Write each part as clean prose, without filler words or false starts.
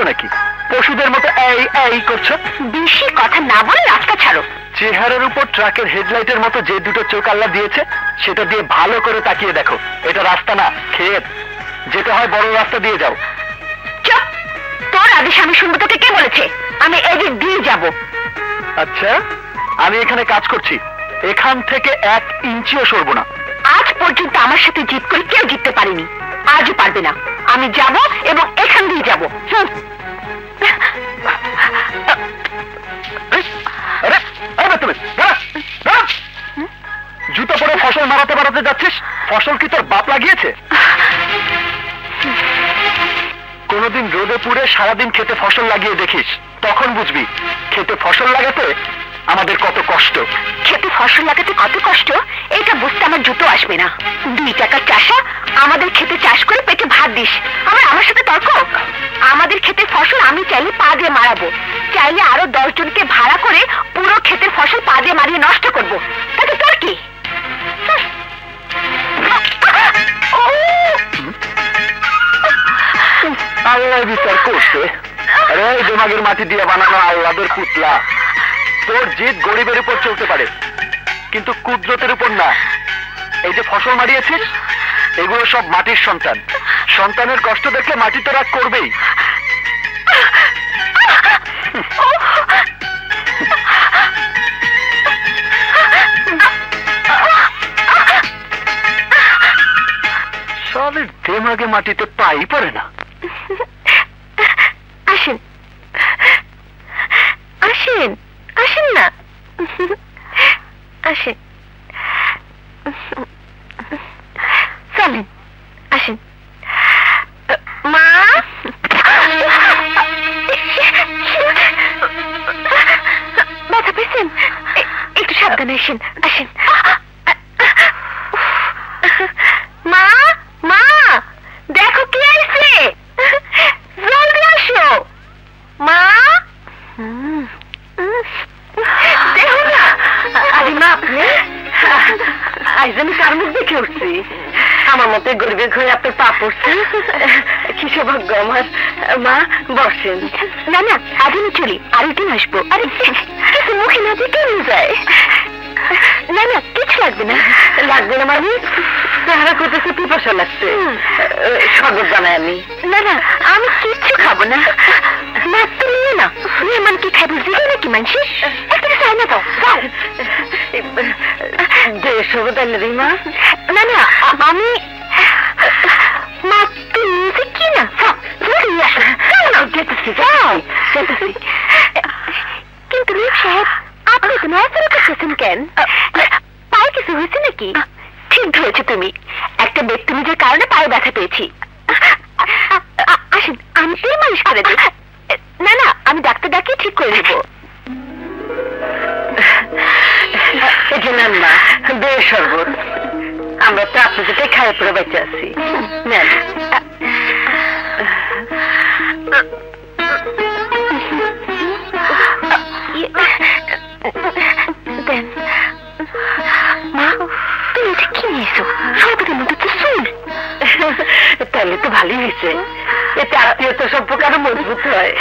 নাকি? পশুদের মতো এই এই করছো। বেশি কথা না বলে রাস্তা ছাড়ো। চেহারার উপর ট্রাকের হেডলাইটের মতো যে দুটো চোখ আল্লাহ দিয়েছে সেটা দিয়ে ভালো করে তাকিয়ে দেখো। এটা রাস্তা না, ক্ষেত। যেতে হয় বড় রাস্তা দিয়ে যাও। চুপ! তোর আদেশ আমি শুনবো? তোকে কে বলেছে? আমি এদিক দিয়ে যাব। আচ্ছা, আমি এখানে কাজ করছি, এখান থেকে 1 ইঞ্চিও সরবো না। আজ পর্যন্ত আমার সাথে জিত করে কেউ জিততে পারেনি, আজও পারবে না। আমি যাব এবং এখান দিয়ে যাব। জুতো পরে ফসল মারাতে মারাতে যাচ্ছিস? ফসল কি তোর বাপ লাগিয়েছে? কোনদিন রোদে পুড়ে সারাদিন খেতে ফসল লাগিয়ে দেখিস, তখন বুঝবি খেতে ফসল লাগাতে আমাদের কত কষ্ট। খেতে ফসল লাগাতে কত কষ্ট এটা বুঝতে আমার জুতো আসবে না। 2 টাকার চাষা আমাদের খেতে চাষ করে পেটে ভাত দিস, আমার সাথে তর্ক? আমাদের খেতে ফসল আমি চাইলে পা দিয়ে মারাবো, চাইলে আরো 10 জনকে ভাড়া করে পুরো ক্ষেতের ফসল পা দিয়ে মারিয়ে নষ্ট করবো। তাতে তোর কি? আল্লাহ বিচার করছে। আরে দিমাগের মাটি দিয়ে বানানো আল্লাহর পুতলা। তোর জিদ গরিবের উপর চলতে পারে, কিন্তু কুদরতের উপর না। এই যে ফসল মারিয়েছিস, এগুলো সব মাটির সন্তান। সন্তানের কষ্ট দেখলে মাটি তো রাগ করবেই। সবের দিমাগে মাটিতে পাই পড়ে না। আসেন আসেন আসেন না, আসেন, চলেন, আসেন। মা, ব্যথা পেয়েছেন? একটু সাবধানে আসেন, আসেন। মা, মা, দেখো কি আসছে, জলদি আসো। মা, দেখো না। আরে মা, আপনি? আজ আমি কার মুখ দেখে উঠছি? আমার মতে গরিবের ঘরে আপনার পা পড়ছে। কি সৌভাগ্য আমার। মা, বসেন। না না, আজ আমি চলি, আরেকদিন আসবো। আরে কিছু মুখে না দিয়ে কেমন যায়? না না, কিছু লাগবে না। লাগবে না মানে? চেহারা করতেছে পিপাসা লাগছে, শরবত বানাই আমি। না না, আমি কিচ্ছু খাবো না। না তুমি না, মেহমান কি খাবো? দিলে নাকি মানুষ? একটা চাই না তো, যাও। যে শরবত আনলে রে মা? না না, আমি মা, তুমি নিজে কি না? যেতেছি, যাও, যেতেছি। কিন্তু রূপ সাহেব, আপনি তো নড়াচড়া করতেছেন কেন? পায়ে কিছু হয়েছে নাকি? ঠিক ধরেছো তুমি, একটা ব্যক্তিনিজের কারণে পায়ে ব্যথা পেয়েছি। আসেন, আমি তেল মালিশ করে দিই। না না, আমি ডাক্তার ডাকিয়ে ঠিক করে দেবো। নেন মা, বেশ শরবত। আমরা তো আপনাদেরকে খাইয়ে পড়ে বেঁচে আছি। নেন। দেন। মা, তুমি এটা কি নিয়েছো? শরবতের মধ্যে তো শুন। তাহলে তো ভালোই হয়েছে, এতে আত্মীয়তা সম্পর্ক আরো মজবুত হয়।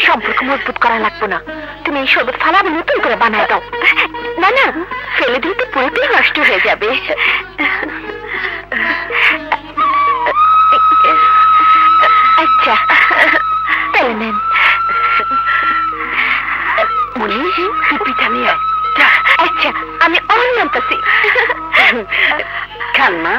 সম্পর্ক মজবুত করা লাগবে না, তুমি এই শরবত ফালাবে নতুন করে বানায় দাও। না না, ফেলে দিতে পুরোটাই নষ্ট হয়ে যাবে। আচ্ছা, তাহলে নেন। মনে পিঠা নিয়ে আয়। আচ্ছা, আমি অন্য নামতাছি। খান মা।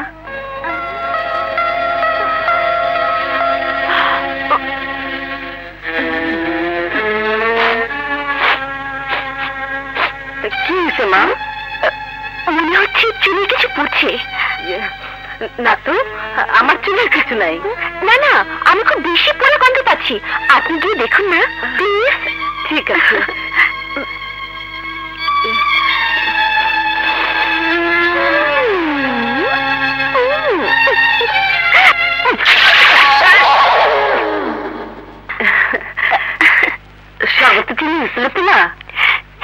কি হয়েছে মা? মনে হচ্ছে চুলে কিছু পড়ছে। না তো, আমার চুলের কিছু নাই। না না, আমি খুব বেশি পড়া গন্ধ পাচ্ছি। আপনি গিয়ে দেখুন না প্লিজ। ঠিক আছে। শরবত চিনি হয়েছিল তো না?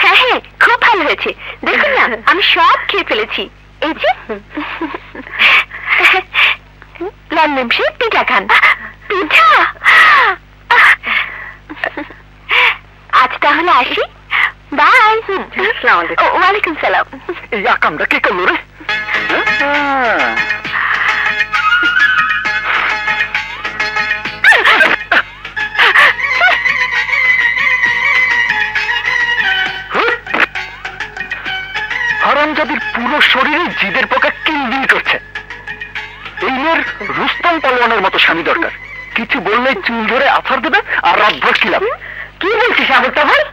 হ্যাঁ হ্যাঁ, খুব ভালো হয়েছে। দেখুন না, আমি সব খেয়ে ফেলেছি। এই যে লাল নিমশে পিঠা খান। পিঠা? তাহলে আসি। বাই। আসসালামু আলাইকুম। ওয়ালাইকুম সালাম। এই আকামটা কে করলো রে? হারামজাদির পুরো শরীরে জিদের পোকা কিলবিল করছে। এই মেয়ের রুস্তম পালোয়ানের মতো স্বামী দরকার। কিছু বললে চুল ধরে আছাড় দেবে আর রাতভর খিলাম। কি বলছিস আবু তাহল?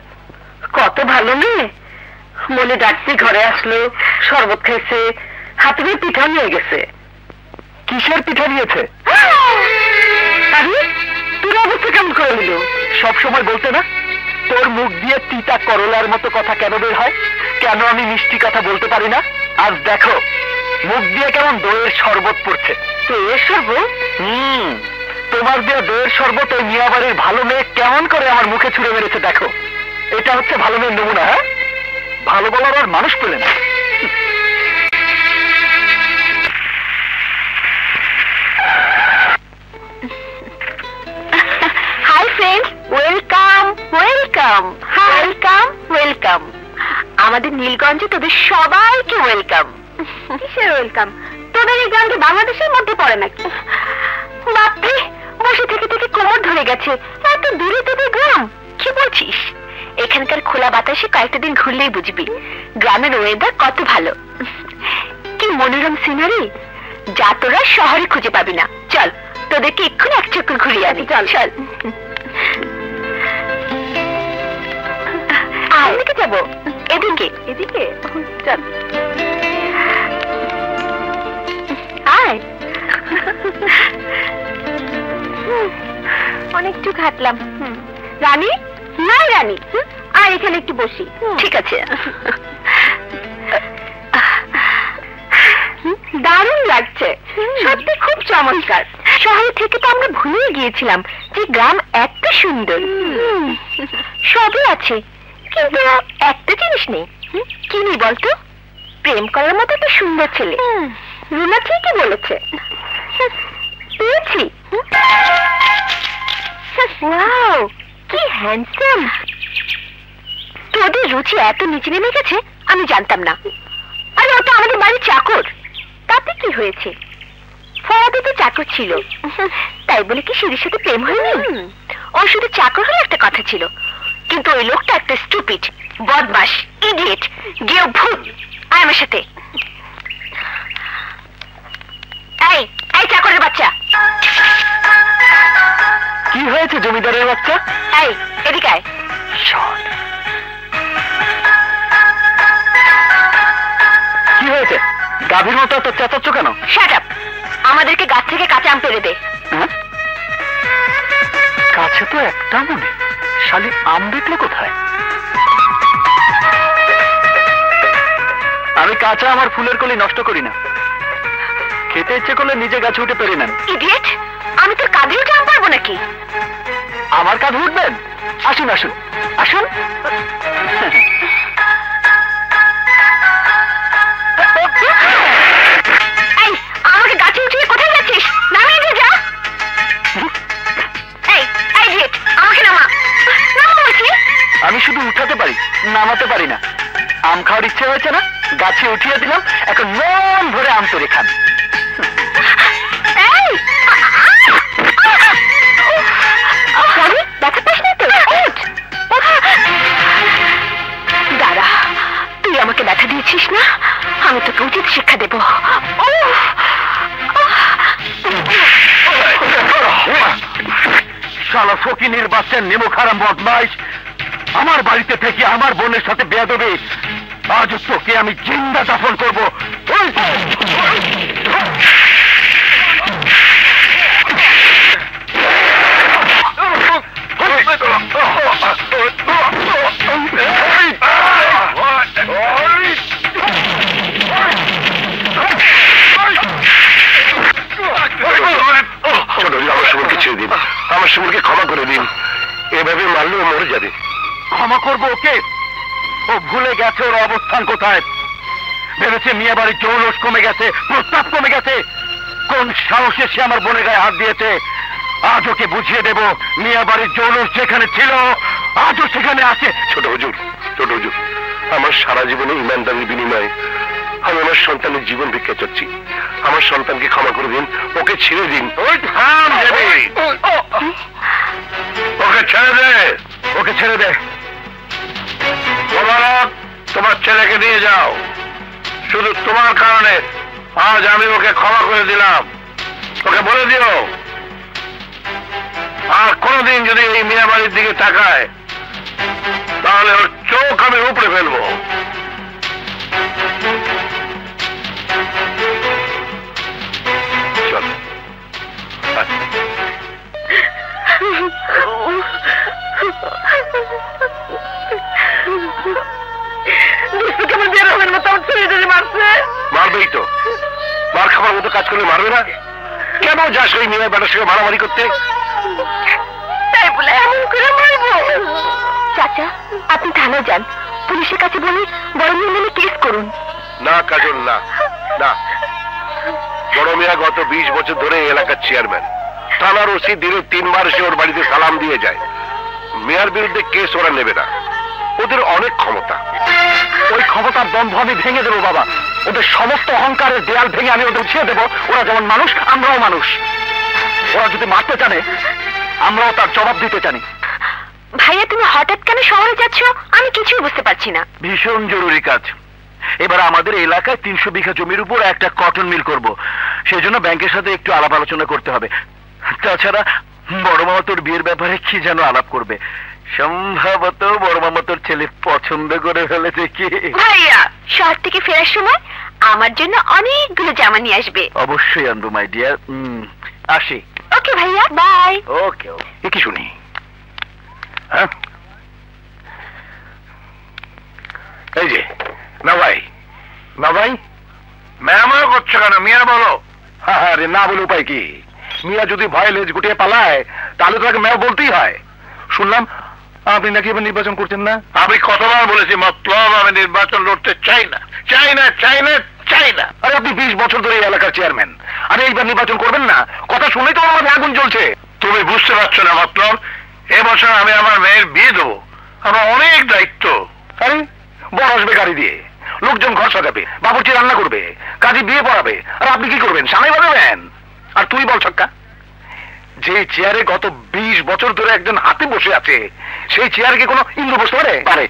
কত ভালো মেয়ে, মনে ডাকছি ঘরে আসলো, শরবত খাইছে, হাতে করে পিঠা নিয়ে গেছে। কিসের পিঠা নিয়েছে? আরে তোর অবস্থা কেমন করে হইল? সব সময় বলতে না, তোর মুখ দিয়ে তিতা করলার মতো কথা কেন বের হয়? কেন আমি মিষ্টি কথা বলতে পারি না? আজ দেখো মুখ দিয়ে কেমন দইয়ের শরবত পড়ছে। দইয়ের শরবত? তোমার দিয়ে দইয়ের শরবত ওই মিয়াবাড়ির ভালো মেয়ে কেমন করে আমার মুখে ছুঁড়ে মেরেছে দেখো। এটা হচ্ছে ভালো মেয়ের নমুনা। হ্যাঁ, ভালো বলার আর মানুষ পেলে না। Hi friends, welcome welcome welcome welcome. আমাদের নীলগঞ্জে তোদের সবাইকে ওয়েলকাম। কিসের ওয়েলকাম? তোদের এই গ্রামটি বাংলাদেশের মধ্যে পড়ে নাকি? বাপরে, বসে থেকে থেকে কোমর ধরে গেছে। এত দূরে তোদের গ্রাম? কি বলছিস? এখানকার খোলা বাতাসে কয়েকটা দিন ঘুরলেই বুঝবি গ্রামের ওয়েদার কত ভালো। কি মনোরম সিনারি, যা তোরা শহরে খুঁজে পাবি না। চল তোদেরকে এক্ষুনি এক চক্কর ঘুরিয়ে আনি। চল চল। এদিকে যাবো? এদিকে এদিকে চল। আয়। অনেকটুক হাঁটলাম। রানী? না রানী, আর এখানে একটু বসি। ঠিক আছে। দারুণ লাগছে, সত্যি খুব চমৎকার। শহরে থেকে তো আমরা ভুলে গিয়েছিলাম যে গ্রাম এত সুন্দর। সবই আছে, কিন্তু একটা জিনিস নেই। কি নেই বলতো? প্রেম করার মতো একটা সুন্দর ছেলে। রুনা ঠিকই বলেছে, পেয়েছি। ওয়াও, কি হ্যান্ডসাম। তোদের রুচি এত নিচে নেমে গেছে আমি জানতাম না। আরে ওটা আমাদের বাড়ির চাকর, তাতে কি হয়েছে? ফরাদে তো চাকর ছিল, তাই বলে কি সিঁড়ির সাথে প্রেম হয়নি? ও শুধু চাকর হলে একটা কথা ছিল, কিন্তু ওই লোকটা একটা স্টুপিড, বদমাস, ইডিয়েট, গেও ভূত। আয় আমার সাথে। এই এই চাকরের বাচ্চা। কি হয়েছে জমিদারের বাচ্চা? এই এদিকে আয়। কি হয়েছে? গাভীর মতো তো চেঁচাচ্ছ কেন? Shut up. আমাদেরকে গাছ থেকে কাঁচা আম পেড়ে দে। কাছে তো একটা মনে, শালি আম দেখলে কোথায়? আমি কাঁচা আমার ফুলের কলি নষ্ট করি না। খেতে ইচ্ছে করলে নিজে গাছে উঠে পেরে নেন। ইডিয়েট, আমি তোর কাঁধে উঠে আম পারবো নাকি? আমার কাঁধে উঠবেন? আসুন আসুন আসুন। এই, আমাকে গাছে উঠিয়ে কোথায় যাচ্ছিস? নামিয়ে দিয়ে যা। এই এই ইডিয়েট, আমাকে নামা। নামা বলছি। আমি শুধু উঠাতে পারি, নামাতে পারি না। আম খাওয়ার ইচ্ছে হয়েছে না, গাছে উঠিয়ে দিলাম, এখন মন ভরে আম পেড়ে খান। দাঁড়া, তুই আমাকে ব্যথা দিয়েছিস না, আমি তোকে উচিত শিক্ষা দেব। শালা ফকিনীর বাচ্চা নেমো খারাপ বদমাইশ, আমার বাড়িতে থেকে আমার বোনের সাথে বেয়াদবি। আজ তোকে আমি জিন্দা দাফন করবো। আমার শিমুলকে ছেড়ে দিন, আমার শিমুলকে ক্ষমা করে দিন। এভাবে মারলে ও মরে যাবে। ক্ষমা করবো ওকে? ও ভুলে গেছে ওর অবস্থান কোথায়। ভেবেছে মিয়া বাড়ির জৌলস কমে গেছে, প্রস্তাব কমে গেছে। কোন সাহসে সে আমার বোনের গায়ে হাত দিয়েছে। আজ ওকে বুঝিয়ে দেব, মিয়া বাড়ির জৌলস যেখানে ছিল আজও সেখানে আছে। ছোট হুজুর, ছোট হুজুর, আমার সারা জীবনে ইমানদারির বিনিময়ে আমি আমার সন্তানের জীবন ভিক্ষা চাচ্ছি। আমার সন্তানকে ক্ষমা করে দিন, ওকে ছেড়ে দিন। ওই থাম দেবী, ওকে ছেড়ে দে, ওকে ছেড়ে দে। মোবারক, তোমার ছেলেকে নিয়ে যাও। শুধু তোমার কারণে আজ আমি ওকে ক্ষমা করে দিলাম। ওকে বলে দিও আর কোনদিন যদি এই মিয়াবাড়ির দিকে তাকায় তাহলে ওর চোখ আমি উপড়ে ফেলবো। চল, মারবেই তো, মার খাবার মতো কাজ করলে মারবে না? কেন যাস ওই মেয়ের বেটার সঙ্গে মারামারি করতে? তাই বলে এমন করে মারবো? চাচা, আপনি থানায় যান, পুলিশের কাছে বলে বড় মেয়ে নামে কেস করুন। না কাজল, না না, বড় মিয়া গত 20 বছর ধরে এই এলাকার চেয়ারম্যান। থানার ওসি দিনে 3 বার এসে ওর বাড়িতে সালাম দিয়ে যায়। মেয়ার বিরুদ্ধে কেস ওরা নেবে না, ওদের অনেক ক্ষমতা। ওই ক্ষমতার বন্ধ আমি ভেঙে দেবো বাবা। ওদের সমস্ত অহংকারের দেয়াল ভেঙে আমি ওদের উঠিয়ে দেবো। ওরা যেমন মানুষ, আমরাও মানুষ। ওরা যদি মারতে জানে, আমরাও তার জবাব দিতে জানি। ভাইয়া, তুমি হঠাৎ কেন শহরে যাচ্ছ? আমি কিছুই বুঝতে পারছি না। ভীষণ জরুরি কাজ। এবার আমাদের এলাকায় 300 বিঘা জমির উপর একটা কটন মিল করব। সেই জন্য ব্যাংকের সাথে একটু আলাপ আলোচনা করতে হবে। তাছাড়া বড় মামা তোর বিয়ের ব্যাপারে কি যেন আলাপ করবে। সম্ভবত বড় মামা তোর ছেলে পছন্দ করে ফেলেছে কি। ভাইয়া, শহর থেকে ফেরার সময় আমার জন্য অনেকগুলো জামা নিয়ে আসবে। অবশ্যই আনবো মাই ডিয়ার। আসি। ওকে ভাইয়া, বাই। ওকে। এ কি শুনি? হ্যাঁ, এই যে না ভাই, না ভাই, ম্যামও করছো কেন? মিয়া বলো। আরে না বলে উপায় কি? মিয়া যদি ভয় লেজ গুটিয়ে পালায় তাহলে তো তাকে ম্যাও বলতেই হয়। শুনলাম আপনি নাকি এবার নির্বাচন করছেন না? আমি কতবার বলেছি মতলব আমি নির্বাচন লড়তে চাই না, চাই না, চাই না, চাই না। আরে আপনি 20 বছর ধরে এই এলাকার চেয়ারম্যান, আরে এইবার নির্বাচন করবেন না? কথা শুনেই তো আমার মাথায় আগুন জ্বলছে। তুমি বুঝতে পারছো না মতলব, এবছর আমি আমার মেয়ের বিয়ে দেবো। আমার অনেক দায়িত্ব। আরে বর আসবে গাড়ি দিয়ে, লোকজন ঘর সাজাবে, বাবুর্চি রান্না করবে, কাজী বিয়ে পড়াবে, আর আপনি কি করবেন? সামনে বাজাবেন। আর তুই বল ছক্কা, যে চেয়ারে গত 20 বছর ধরে একজন হাতি বসে আছে, সেই চেয়ারে কি কোনো ইন্দ্র বসতে পারে? পারে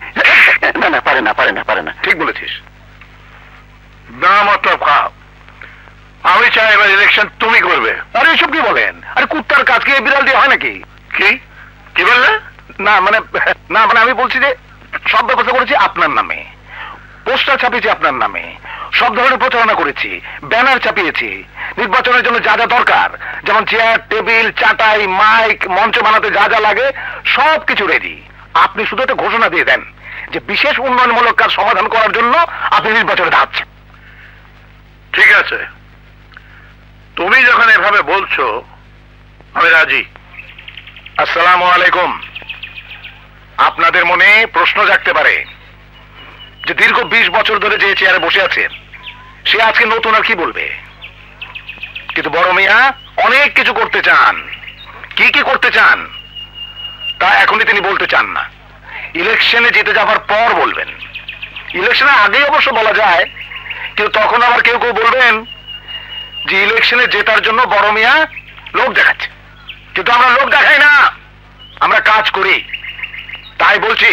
না, না পারে না, পারে না, পারে না। ঠিক বলেছিস। না মতলব খাও, আমি চাই এবার ইলেকশন তুমি করবে। আরে এসব কি বলেন? আরে কুত্তার কাজকে বিড়াল দিয়ে হয় নাকি? কি কি বললে? না মানে, না মানে আমি বলছি যে সব ব্যবস্থা করেছি আপনার নামে, পোস্টার ছাপিয়েছি আপনার নামে, সব ধরনের প্রচারণা করেছি, ব্যানার ছাপিয়েছি। নির্বাচনের জন্য যা যা দরকার, যেমন চেয়ার, টেবিল, চাটাই, মাইক, মঞ্চ বানাতে যা যা লাগে সব কিছু রেডি। আপনি শুধু একটা ঘোষণা দিয়ে দেন যে বিশেষ উন্নয়নমূলক কাজ সমাধান করার জন্য আপনি নির্বাচনে দাঁড়াচ্ছেন। ঠিক আছে, তুমি যখন এভাবে বলছো আমি রাজি। আসসালামু আলাইকুম। আপনাদের মনে প্রশ্ন জাগতে পারে যে দীর্ঘ 20 বছর ধরে যে চেয়ারে বসে আছে সে আজকে নতুন আর কি বলবে, কিন্তু বড় মিয়া অনেক কিছু করতে চান। কি কি করতে চান তা এখনই তিনি বলতে চান না, ইলেকশনে জিতে যাবার পর বলবেন। ইলেকশনের আগেই অবশ্য বলা যায়, কিন্তু তখন আবার কেউ কেউ বলবেন যে ইলেকশনে জেতার জন্য বড় মিয়া লোক দেখাচ্ছে। কিন্তু আমরা লোক দেখাই না, আমরা কাজ করি। তাই বলছি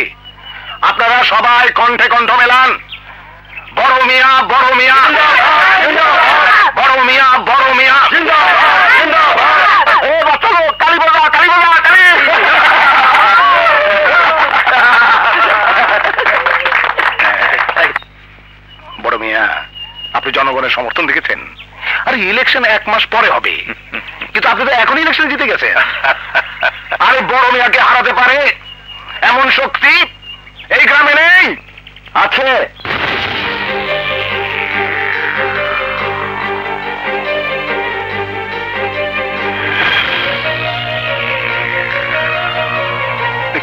আপনারা সবাই কণ্ঠে কণ্ঠ মেলান, বড় মিয়া, বড় মিয়া, বড় মিয়া, বড় মিয়া। কালী বাজা, কালী বাজা, কালী। বড় মিয়া, আপনি জনগণের সমর্থন দেখেছেন। আরে ইলেকশন 1 মাস পরে হবে, কিন্তু আপনি তো এখন ইলেকশন জিতে গেছেন। আরে বড় মিয়াকে হারাতে পারে এমন শক্তি এই গ্রামে নেই? আছে।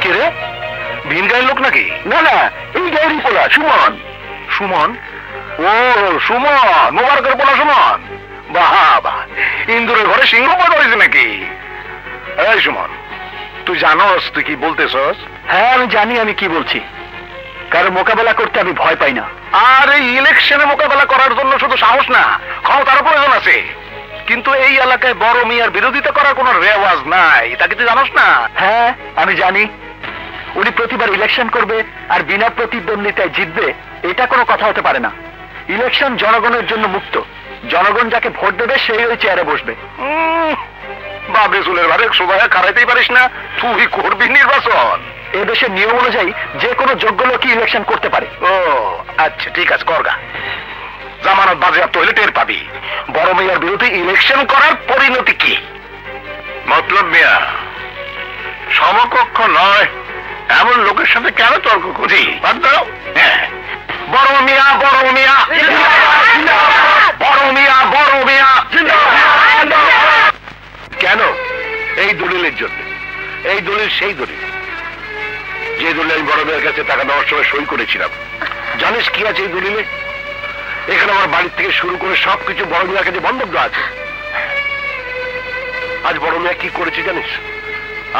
কে রে? ভিন গায়ের লোক নাকি? না না, এই গায়েরই পোলা, সুমন। সুমন? ও সুমন, মোবারকের পোলা সুমন। বাহ বাহ, ইন্দুরের ঘরে সিংহ পদ হয়েছে নাকি? এই সুমন, তুই জানোস তুই কি বলতেছস? হ্যাঁ আমি জানি আমি কি বলছি, কারণ মোকাবেলা করতে আমি ভয় পাই না। আর এই ইলেকশনে মোকাবেলা করার জন্য শুধু সাহস না, ক্ষমতার প্রয়োজন আছে। কিন্তু এই এলাকায় বড় মিয়ার বিরোধিতা করার কোনো রেওয়াজ নাই, তা কি তুই জানোস না? হ্যাঁ আমি জানি, উনি প্রতিবার ইলেকশন করবে আর বিনা প্রতিদ্বন্দ্বিতায় জিতবে, এটা কোনো কথা হতে পারে না। ইলেকশন জনগণের জন্য মুক্ত, জনগণ যাকে ভোট দেবে সেই ওই চেয়ারে বসবে। বাবরি চুলের ভারে সবাই খারাইতেই পারিস না, তুই করবি নির্বাচন। এ দেশের নিয়ম অনুযায়ী যে কোনো যোগ্য লোকই ইলেকশন করতে পারে। ও আচ্ছা ঠিক আছে, করগা। জামানত বাজেয়াপ্ত হইলে টের পাবি। বড় মিয়ার বিরুদ্ধে ইলেকশন করার পরিণতি কি? মতলব মিয়া সমকক্ষ নয় এমন লোকের সাথে কেন তর্ক খুঁজি? বাদ দাও। হ্যাঁ, বড় মিয়া বড় মিয়া বড় মিয়া বড় মিয়া। কেন? এই দলিলের জন্য। এই দলিল সেই দলিল যে দলিল আমি বড় মেয়ের কাছে টাকা নেওয়ার সময় সই করেছিলাম। জানিস কি আছে এই দলিলে? এখানে আমার বাড়ির থেকে শুরু করে সবকিছু বড় মিয়ার কাছে বন্ধক দেওয়া আছে। আজ বড় মিয়া কি করেছে জানিস?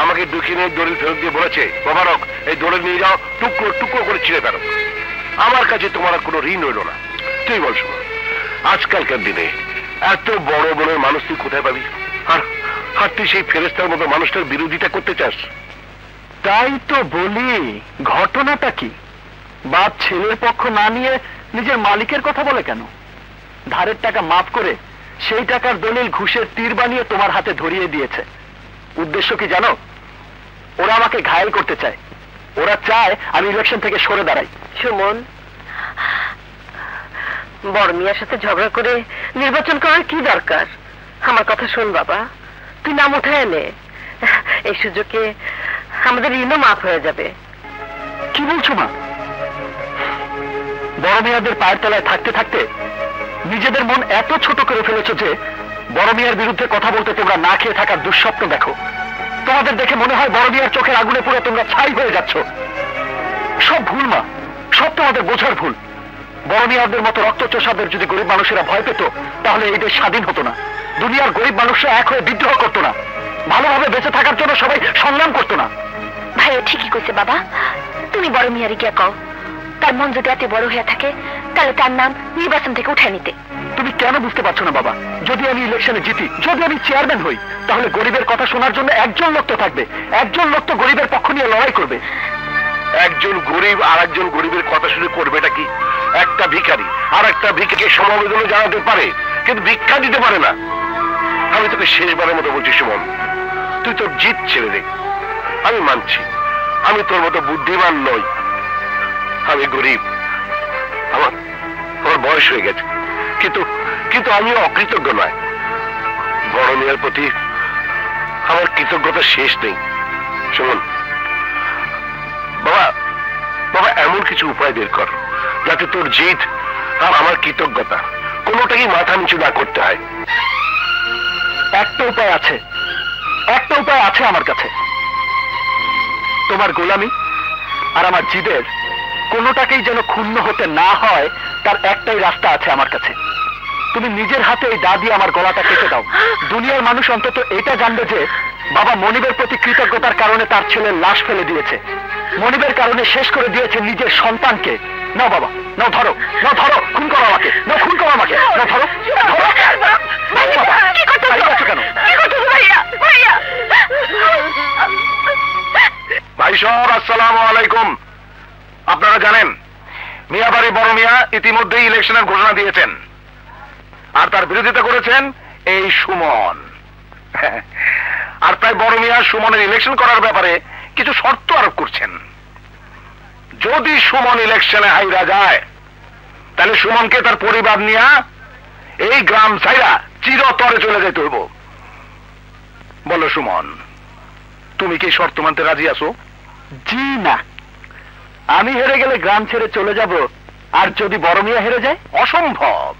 আমাকে দুঃখিনে দলিল ফেরত দিয়ে বলেছে, মোবারক এই দলিল নিয়ে যাও, টুকরো টুকরো করে ছিঁড়ে ফেলো। আমার কাছে তোমার আর কোনো ঋণ হইল না। তুই বল শোনো, আজকালকার দিনে এত বড় বড় মানুষ তুই কোথায় পাবি? আর তুই সেই ফেরেস্তার মতো মানুষটার বিরোধিতা করতে চাস? তাই তো বলি, ঘটনাটা কি? বাপ ছেলের পক্ষ না নিয়ে নিজের মালিকের কথা বলে কেন? ধারের টাকা মাফ করে সেই টাকার দলিল ঘুষের তীর বানিয়ে তোমার হাতে ধরিয়ে দিয়েছে। উদ্দেশ্য কি জানো? ওরা আমাকে ঘায়েল করতে চায়। ওরা চায় আমি ইলেকশন থেকে সরে দাঁড়াই। সুমন, বড় মিয়ার সাথে ঝগড়া করে নির্বাচন করার কি দরকার? আমার কথা শোন বাবা, তুই নাম উঠায় নে। এই সুযোগে আমাদের ঋণও মাফ হয়ে যাবে। কি বলছো মা? বড় মিয়াদের পায়ের তলায় থাকতে থাকতে নিজেদের মন এত ছোট করে ফেলেছো যে বড় মিয়ার বিরুদ্ধে কথা বলতে তোমরা না খেয়ে থাকার দুঃস্বপ্ন দেখো। তোমাদের দেখে মনে হয় বড় মিয়ার চোখের আগুনে পুরো তোমরা ছাই হয়ে যাচ্ছ। সব ভুল মা, সব তোমাদের বোঝার ভুল। বড় মিয়াদের মতো রক্তচোষাদের যদি গরিব মানুষেরা ভয় পেত, তাহলে এই দেশ স্বাধীন হতো না। দুনিয়ার গরিব মানুষরা এক হয়ে বিদ্রোহ করতো না। ভালোভাবে বেঁচে থাকার জন্য সবাই সংগ্রাম করতো না। ভাইও ঠিকই কইছে বাবা। তুমি বড় মিয়ারে গিয়া কও, তার মন যদি এত বড় হয়ে থাকে তাহলে তার নাম নির্বাচন থেকে উঠায় নিতে। তুমি কেন বুঝতে পারছো না বাবা? যদি আমি ইলেকশনে জিতি, যদি আমি চেয়ারম্যান হই, তাহলে গরিবের কথা শোনার জন্য একজন লোক তো থাকবে। একজন লোক তো গরিবের পক্ষ নিয়ে লড়াই করবে। একজন গরিব আর একজন গরিবের কথা শুনে করবেটা কি? একটা ভিখারি আর একটা ভিখারিকে সমবেদনা জানাতে পারে, কিন্তু ভিক্ষা দিতে পারে না। আমি তোকে শেষবারের মতো বলছি সুমন, তুই তোর জিত ছেড়ে দে। আমি মানছি আমি তোর মতো বুদ্ধিমান নই, আমি গরিব, আমার বয়স হয়ে গেছে, কিন্তু কিন্তু আমি অকৃতজ্ঞ নয়। বড় মেয়ের প্রতি আমার কৃতজ্ঞতা শেষ নেই। সুমন বাবা, বাবা এমন কিছু উপায় বের কর যাতে তোর জিত আর আমার কৃতজ্ঞতা কোনোটাই মাথা নিচু না করতে হয়। একটা উপায় আছে, একটা উপায় আছে আমার কাছে। তোমার গোলামি আর আমার জিদের কোনোটাকেই যেন ক্ষুণ্ণ হতে না হয়, তার একটাই রাস্তা আছে আমার কাছে। তুমি নিজের হাতে এই দা দিয়ে আমার গলাটা কেটে দাও। দুনিয়ার মানুষ অন্তত এটা জানবে যে বাবা মনিবের প্রতি কৃতজ্ঞতার কারণে তার ছেলের লাশ ফেলে দিয়েছে, মনিবের কারণে শেষ করে দিয়েছে নিজের সন্তানকে। নাও বাবা, নাও ধরো, নাও ধরো, খুন করো আমাকে, নাও খুন করো আমাকে, নাও ধরো, ধরো। বাবা, দাঁড়িয়ে আছো কেন? ভাই সব আসসালামু আলাইকুম। আপনারা জানেন মিয়াবাড়ি বড় মিয়া ইতিমধ্যেই ইলেকশনের ঘোষণা দিয়েছেন, আর তার বিরোধিতা করেছেন এই সুমন। আর তাই বড় মিয়া সুমনের ইলেকশন করার ব্যাপারে কিছু শর্ত আরোপ করছেন। যদি সুমন ইলেকশনে হাইরা যায়, তাহলে সুমনকে তার পরিবার নিয়ে এই গ্রাম ছাইরা চিরতরে চলে যেতে হইব। বলো সুমন, তুমি কি শর্ত মানতে রাজি আছো? জি না, আমি হেরে গেলে গ্রাম ছেড়ে চলে যাব, আর যদি বড় মিয়া হেরে যায়? অসম্ভব,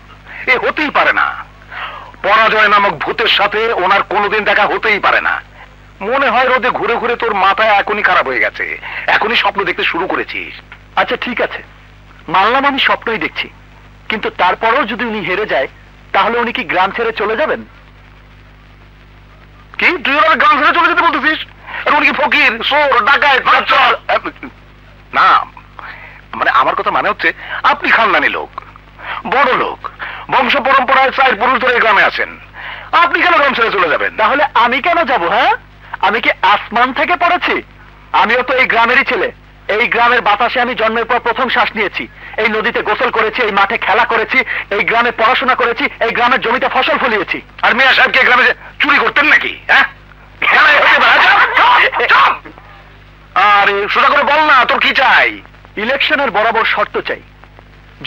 এ হতেই পারে না। পরাজয় নামক ভূতের সাথে ওনার কোনোদিন দেখা হতেই পারে না। মনে হয় রোদে ঘুরে ঘুরে তোর মাথায় এখনই খারাপ হয়ে গেছে, এখনই স্বপ্ন দেখতে শুরু করেছিস। আচ্ছা ঠিক আছে, মানলাম আমি স্বপ্নই দেখছি, কিন্তু তারপরেও যদি উনি হেরে যায়, তাহলে উনি কি গ্রাম ছেড়ে চলে যাবেন? কি তুই ওরা গ্রাম ছেড়ে চলে যেতে বলতেছিস? আর উনি কি ফকির, চোর, ডাকাত, বাচ্চর? না, মানে আমার কথা মানে হচ্ছে আপনি খানদানি লোক, বড় লোক, বংশ পরম্পরায় 4 পুরুষ ধরে এই গ্রামে আছেন, আপনি কেন গ্রাম ছেড়ে চলে যাবেন? তাহলে আমি কেন যাব? হ্যাঁ, আমি কি আসমান থেকে পড়েছি? আমিও তো এই গ্রামেরই ছেলে। এই গ্রামের বাতাসে আমি জন্মের পর প্রথম শ্বাস নিয়েছি, এই নদীতে গোসল করেছি, এই মাঠে খেলা করেছি, এই গ্রামে পড়াশোনা করেছি, এই গ্রামের জমিতে ফসল ফলিয়েছি। আর মিয়া সাহেব কি গ্রামে চুরি করতেন নাকি? হ্যাঁ, খেলায় হতে পারে। আরে সোজা করে বল না, তোর কি চাই? ইলেকশনের বরাবর শর্ত চাই,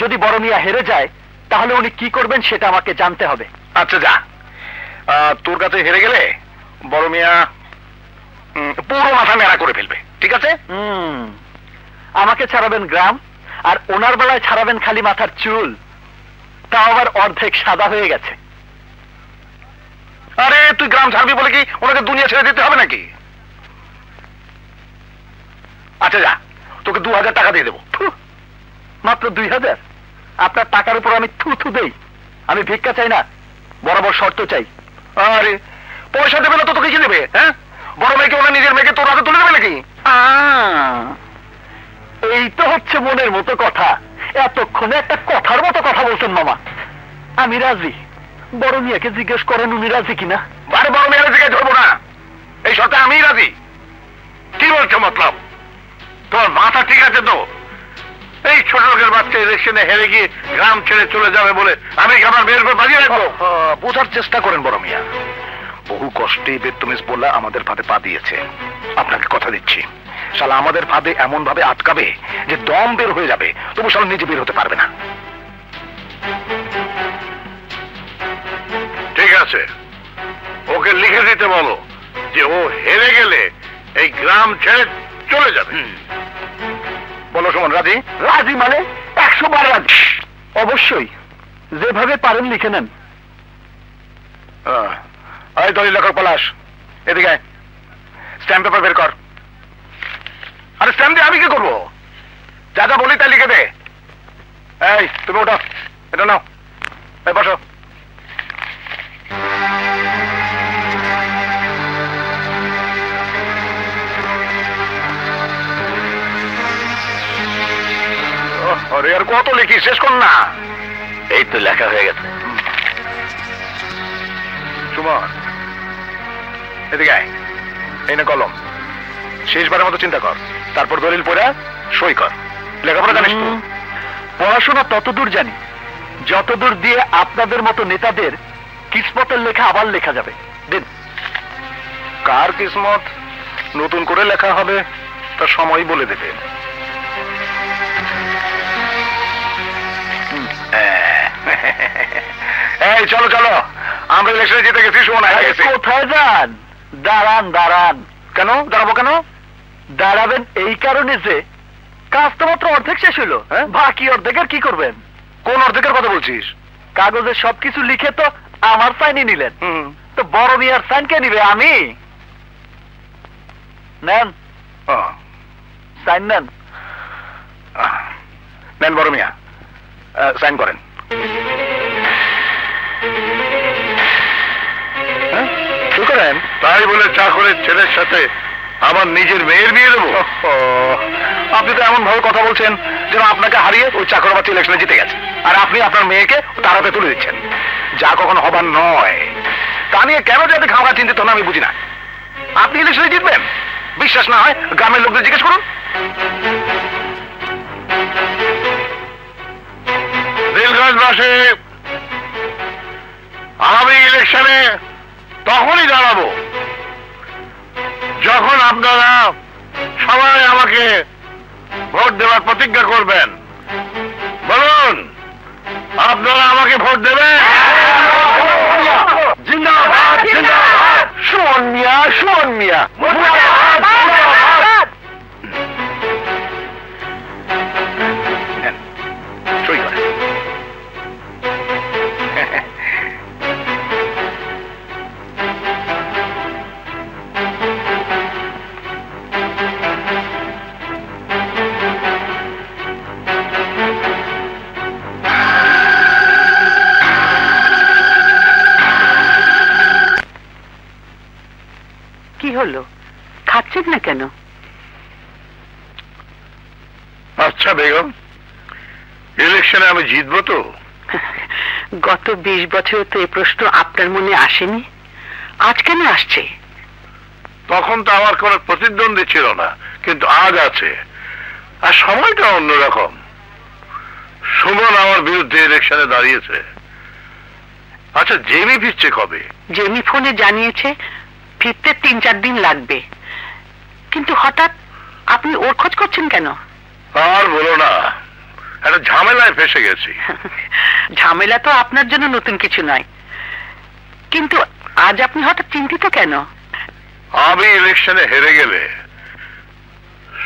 যদি বড় মিয়া হেরে যায় তাহলে উনি কি করবেন সেটা আমাকে জানতে হবে। আচ্ছা যা, তোর কাছে হেরে গেলে বড় মিয়া পুরো মাথা নেড়া করে ফেলবে, ঠিক আছে? আমাকে ছাড়াবেন গ্রাম, আর ওনার বেলায় ছাড়াবেন খালি মাথার চুল, তাও আবার অর্ধেক সাদা হয়ে গেছে। আরে তুই গ্রাম ছাড়বি বলে কি ওনাকে দুনিয়া ছেড়ে দিতে হবে নাকি? আচ্ছা যা, তোকে 2000 টাকা দিয়ে দেবো। মাত্র 2000? আপনার টাকার উপর আমি থু থু দেই? আমি ভিক্ষা চাই না, বরাবর শর্ত চাই। আরে পয়সা দেবে না তো তোকে কি দেবে? হ্যাঁ, বড় মেয়েকে ওনার নিজের মেয়েকে তোর হাতে তুলে দেবে নাকি? এই তো হচ্ছে মনের মতো কথা। এতক্ষণে একটা কথার মতো কথা বলছেন মামা। আমি রাজি, বড় মিয়াকে জিজ্ঞেস করেন উনি রাজি কিনা। আরে বড় মেয়ের জিজ্ঞেস করবো না, এই শর্তে আমি রাজি। কি বলছো মতলব? তোমার মাথা ঠিক আছে তো? এই ছোট লোকের বাচ্চা ইলেকশনে হেরে গিয়ে গ্রাম ছেড়ে চলে যাবে বলে আমি কি আমার মেয়ের উপর বাজিয়ে রাখবো? বোঝার চেষ্টা করেন বড় মিয়া, বহু কষ্টে বেত্তমিজ বললা আমাদের ফাঁদে পা দিয়েছে। আপনাকে কথা দিচ্ছি, শালা আমাদের ফাঁদে এমন ভাবে আটকাবে যে দম বের হয়ে যাবে, তবু শালা নিজে বের হতে পারবে না। ঠিক আছে, ওকে লিখে দিতে বলো যে ও হেরে গেলে এই গ্রাম ছেড়ে চলে যাবে। বলো সুমন, রাজি? রাজি মানে 100 বার রাজি। অবশ্যই, যেভাবে পারেন লিখে নেন। এই দলিল লেখক পলাশ, এদিকে স্ট্যাম্প পেপার বের কর। আরে স্ট্যাম্প দিয়ে আমি কি করবো? যা যা বলি তাই লিখে দে। এই তুমি ওটা, এটা নাও, এই বসো। আরে আর কত লিখি, শেষ কর না। এই তো লেখা হয়ে গেছে। সুমন এদিকে আয়, এই না কলম, শেষবারের মতো চিন্তা কর, তারপর দলিল পড়া সই কর। লেখাপড়া জানিস তো? পড়াশোনা ততদূর জানি যতদূর দিয়ে আপনাদের মতো নেতাদের কিসমতের লেখা আবার লেখা যাবে। দিন। কার কিসমত নতুন করে লেখা হবে তা সময় বলে দেবে। এই চলো চলো, আমরা ইলেকশনে জিতে গেছি। সুমন কোথায় যান? দাঁড়ান দাঁড়ান। কেন দাঁড়াবো? কেন দাঁড়াবেন? এই কারণে যে কাজ তো মাত্র অর্ধেক শেষ হলো, বাকি অর্ধেকের কি করবেন? কোন অর্ধেকের কথা বলছিস? কাগজে সবকিছু লিখে তো আমার সাইনই নিলেন, তো বড় মিয়ার সাইন কে নিবে? আমি। নেন সাইন, নেন। নেন বড় মিয়া, সাইন করেন। কি করেন? তাই বলে চাকরের ছেলের সাথে আমার নিজের মেয়ের বিয়ে দেবো? আপনি তো এমন ভাবে কথা বলছেন যেন আপনাকে হারিয়ে ওই চাকর বাচ্চা ইলেকশনে জিতে গেছে, আর আপনি আপনার মেয়েকে তার হাতে তুলে দিচ্ছেন, যা কখনো হবার নয়। তা নিয়ে কেন যাতে খাওয়া চিন্তিত না আমি বুঝি না। আপনি ইলেকশনে জিতবেন? বিশ্বাস না হয় গ্রামের লোকদের জিজ্ঞেস করুন। রেলগঞ্জবাসী, আমি ইলেকশনে তখনই দাঁড়াবো যখন আপনারা সবাই আমাকে ভোট দেওয়ার প্রতিজ্ঞা করবেন। বলুন, আপনারা আমাকে ভোট দেবেন? জিন্দাবাদ জিন্দাবাদ। সুমন মিয়া, সুমন মিয়া। সই করে। কি হলো, খাচ্ছ আসছেন না কেন? আচ্ছা বেগম, ইলেকশনে আমি জিতবো তো? গত 20 বছর তো এই প্রশ্ন আপনার মনে আসেনি, আজ কেন আসছে? তখন তো আমার কোনো প্রতিদ্বন্দ্বী ছিল না, কিন্তু আজ আছে, আর সময়টা অন্যরকম। সুমন আমার বিরুদ্ধে ইলেকশনে দাঁড়িয়েছে। আচ্ছা, জেমি ফিরছে কবে? জেমি ফোনে জানিয়েছে ফিরতে 3-4 দিন লাগবে, কিন্তু হঠাৎ আপনি ওর খোঁজ করছেন কেন? আর বলো না, একটা ঝামেলায় ফেসে গেছি। ঝামেলা তো আপনার জন্য নতুন কিছু নয়, কিন্তু আজ আপনি হঠাৎ চিন্তিত কেন? আমি ইলেকশনে হেরে গেলে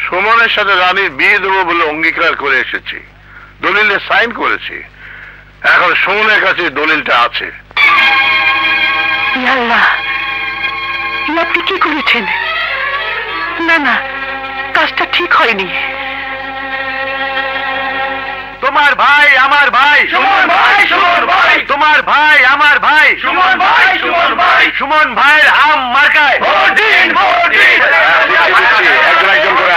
সুমনের সাথে রানীর বিয়ে দেবো বলে অঙ্গীকার করে এসেছি, দলিলে সাইন করেছি। এখন সুমনের কাছে দলিলটা আছে। ইয়া আল্লাহ, আপনি কি করেছেন? না না, কাজটা ঠিক হয়নি। তোমার ভাই আমার ভাই সুমন ভাই, সুমন ভাই, তোমার ভাই আমার ভাই সুমন ভাই, সুমন ভাই, সুমন ভাইয়ের আম মার্কায় ভোট দিন, ভোট দিন। একজন একজন করে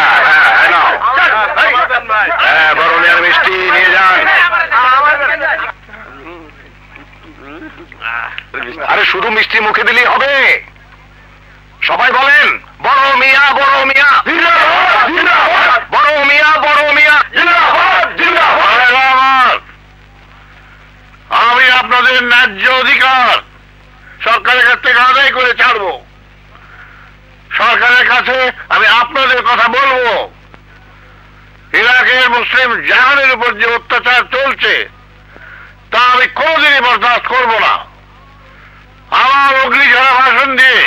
বড় মেয়ের মিষ্টি নিয়ে যান। আরে শুধু মিষ্টি মুখে দিলেই হবে? সবাই বলেন বড় মিয়া, বড় মিয়া, বড় মিয়া, বড় মিয়া। আমি আপনাদের ন্যায্য অধিকার সরকারের কাছ থেকে আদায় করে ছাড়বো। সরকারের কাছে আমি আপনাদের কথা বলবো। ইরাকের মুসলিম জাহানের উপর যে অত্যাচার চলছে তা আমি কোনদিনই বরদাস্ত করব না। আমার অগ্নিঝরা ভাষণ দিয়ে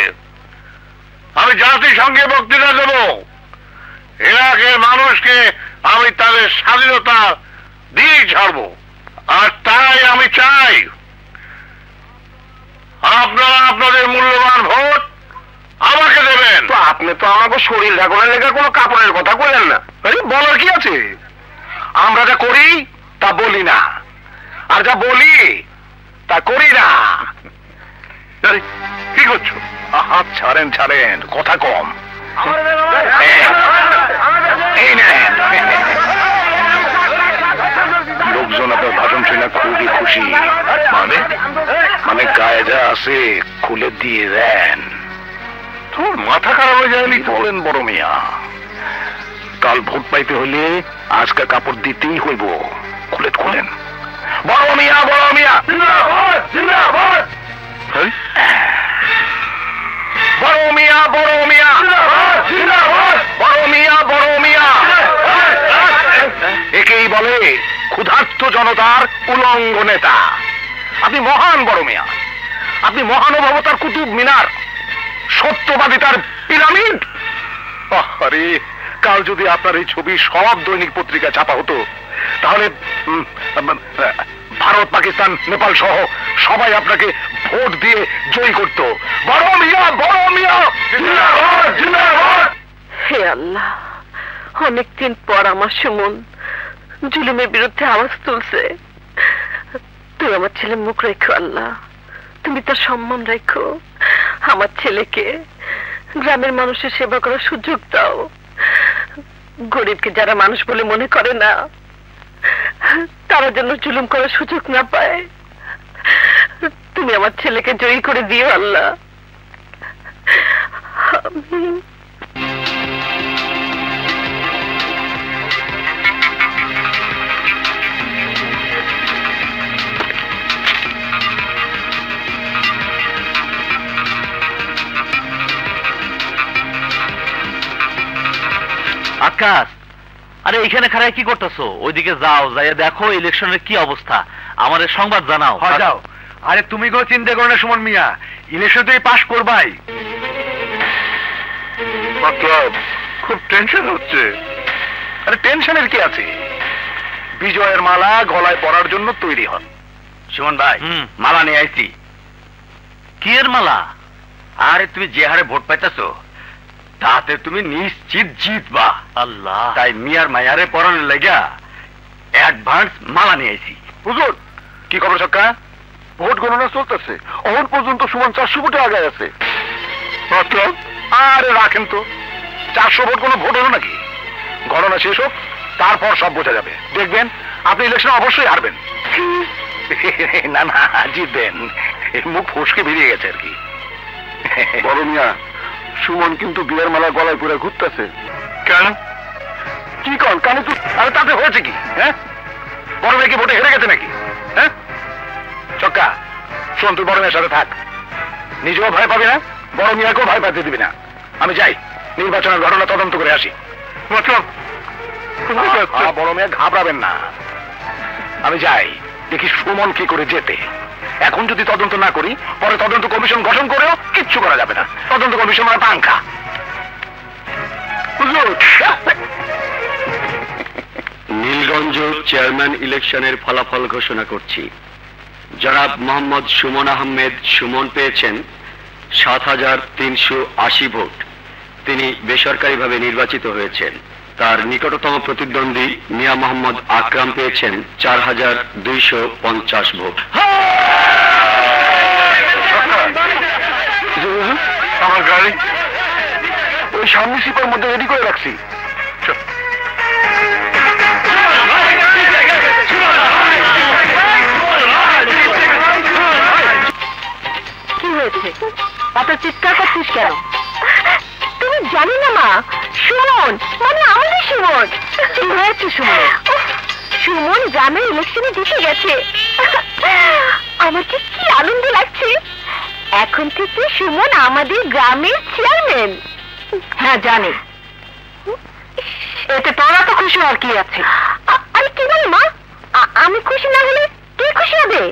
আমি জাতিসংঘে বক্তৃতা দেব। ইরাকের মানুষকে আমি তাদের স্বাধীনতা দিয়ে ছাড়বো। আর তাই আমি চাই আপনারা আপনাদের মূল্যবান ভোট আমাকে দেবেন। তো আপনি তো আমাকে শরীর ঢাকানোর লেগে কোনো কাপড়ের কথা বললেন না। বলার কি আছে? আমরা যা করি তা বলি না, আর যা বলি তা করি না। কি করছো? হাত ছাড়েন, ছাড়েন, কথা কম। এই নেন। লোকজন আপনার ভাষণ শুনে খুবই খুশি। মানে গায়ে যা আছে খুলে দিয়ে দেন। তোর মাথা খারাপ হয়ে যায়নি? বলেন বড় মিয়া, কাল ভোট পাইতে হলে আজকে কাপড় দিতেই হইব। খুলেন বড় মিয়া, বড় মিয়া, বড় মিয়া, বড় মিয়া, বড় মিয়া, বড় মিয়া। একেই বলে ক্ষুধার্ত জনতার উলঙ্গ নেতা। আপনি মহান বড় মিয়া, আপনি মহানুভবতার কুতুব মিনার, সত্যবাদিতার পিরামিড। আরে কাল যদি আপনার এই ছবি সব দৈনিক পত্রিকা ছাপা হতো তাহলে ভারত, পাকিস্তান, নেপাল সহ সবাই আপনাকে ভোট দিয়ে জয়ী করত। বড় মিয়া, বড় মিয়া, জিন্দাবাদ, জিন্দাবাদ। হে আল্লাহ, অনেকদিন পর আমার সুমন জুলুমের বিরুদ্ধে আওয়াজ তুলছে। তুই আমার ছেলে মুখ রেখো আল্লাহ, তুমি তার সম্মান রেখো। আমার ছেলেকে গ্রামের মানুষের সেবা করার সুযোগ দাও। গরিবকে যারা মানুষ বলে মনে করে না তারা যেন জুলুম করার সুযোগ না পায়। তুমি আমার ছেলেকে জয়ী করে দিও আল্লাহ। আমিন। আকাশ, আরে এখানে খারাপ কি করতেছো? ওইদিকে যাও, যাইয়া দেখো ইলেকশনের কি অবস্থা, আমাদের সংবাদ জানাও। যাও। আরে তুমি কোনো চিন্তা করো না সুমন মিয়া, ইলেকশন তুই পাশ করবাই। খুব টেনশন হচ্ছে। আরে টেনশনের কি আছে? বিজয়ের মালা গলায় পরার জন্য তৈরি হন। সুমন ভাই, মালা নিয়ে আইছি। কি এর মালা? আরে তুমি যে হারে ভোট পাইতেছো তাতে তুমি নিশ্চিত জিতবা। আল্লাহ, তাই মিয়ার মায়ারে পরানোর লেগা অ্যাডভান্স মালা নিয়ে আইছি। হুজুর, কি খবর সক্কা? ভোট গণনা চলতেছে, এখন পর্যন্ত সুমন 400 ভোটে আগে আছে। আরে রাখেন তো, 400 ভোট কোনো ভোট হলো নাকি? গণনা শেষ হোক, তারপর সব বোঝা যাবে। দেখবেন আপনি ইলেকশনে অবশ্যই হারবেন। না না, জিতবেন। মুখ ফসকে বেরিয়ে গেছে আর কি। বড় মিয়া, সুমন কিন্তু বিয়ের মালা গলায় পরে ঘুরতেছে। কেন? কি কন কানে তুই? আরে তাতে হয়েছে কি? হ্যাঁ, বড় মেয়ে কি ভোটে হেরে গেছে নাকি? হ্যাঁ চক্কা, শোন, তুই বড় মেয়ের সাথে থাক, নিজেও ভয় পাবি না, বড় মিয়াকেও ভয় পাতে দিবি না। আমি যাই নির্বাচনের ঘটনা তদন্ত করে আসি। বড় মেয়ে ঘাবড়াবেন না, আমি যাই দেখি সুমন কি করে যেতে। এখন যদি তদন্ত না করি, পরে তদন্ত কমিশন গঠন করেও কিচ্ছু করা যাবে না। তদন্ত কমিশন মানে পাংখা। নীলগঞ্জ চেয়ারম্যান ইলেকশনের ফলাফল ঘোষণা করছি। জনাব মোহাম্মদ সুমন আহমেদ সুমন পেয়েছেন 7,380 ভোট। তিনি বেসরকারিভাবে নির্বাচিত হয়েছেন। তার নিকটতম প্রতিদ্বন্দ্বী মিয়া মোহাম্মদ আকরাম পেয়েছেন 4,250 ভোট। আমার গাড়ি ওই সামনে সিপার মধ্যে রেডি করে রাখছি। কি হয়েছে? অত চিৎকার করছিস কেন? তুমি জানি না মা, সুমন মানে আমাদের সুমন। কি হয়েছে সুমন? সুমন গ্রামের ইলেকশনে জিতে গেছে। আমাকে কি আনন্দ লাগছে। এখন থেকে সুমন আমাদের গ্রামের চেয়ারম্যান। হ্যাঁ জানি, এতে তোরা তো খুশি আর কি আছে। আরে কি বল মা, আমি খুশি না হলে কে খুশি হবে?